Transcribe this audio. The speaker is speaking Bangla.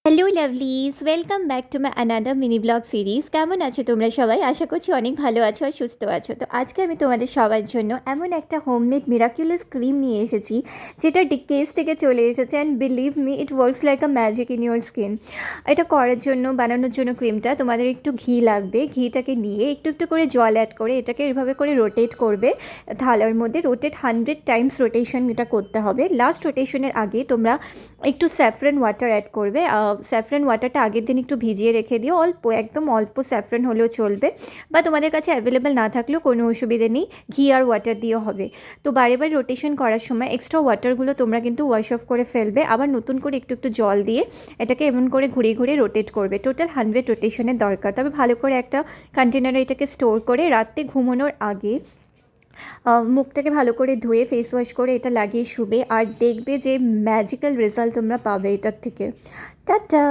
Hello lovelies, welcome back to my another mini blog series. কেমন আছো তোমরা সবাই? আশা করছি অনেক ভালো আছো আর সুস্থ আছো। তো আজকে আমি তোমাদের সবার জন্য এমন একটা হোমমেড মিরাকুলাস ক্রিম নিয়ে এসেছি, যেটা ডিকেস থেকে চলে এসেছে। And believe me, it works like a magic in your skin. এটা করার জন্য, বানানোর জন্য ক্রিমটা তোমাদের একটু ঘি লাগবে। ঘিটাকে নিয়ে একটু একটু করে জল অ্যাড করে এটাকে এভাবে করে রোটেট করবে থালার মধ্যে। রোটেট 100 টাইমস রোটেশন এটা করতে হবে। লাস্ট রোটেশনের আগে তোমরা একটু স্যাফরন ওয়াটার অ্যাড করবে। স্যাফরন ওয়াটারটা আগের দিন একটু ভিজিয়ে রেখে দিও, অল্প, একদম অল্প স্যাফরন হলেও চলবে, বা তোমাদের কাছে অ্যাভেলেবেল না থাকলেও কোনো অসুবিধে নেই, ঘি আর ওয়াটার দিয়েও হবে। তো বারে বারে রোটেশন করার সময় এক্সট্রা ওয়াটারগুলো তোমরা কিন্তু ওয়াশ অফ করে ফেলবে, আবার নতুন করে একটু একটু জল দিয়ে এটাকে এমন করে ঘুরিয়ে ঘুরিয়ে রোটেট করবে। টোটাল 100 রোটেশনের দরকার। তবে ভালো করে একটা কন্টেনারে এটাকে স্টোর করে রাতে ঘুমানোর আগে মুখটাকে ভালো করে ধুয়ে ফেস ওয়াশ করে এটা লাগিয়ে শুবে, আর দেখবে যে ম্যাজিক্যাল রেজাল্ট তোমরা পাবে এটার থেকে। টাটা।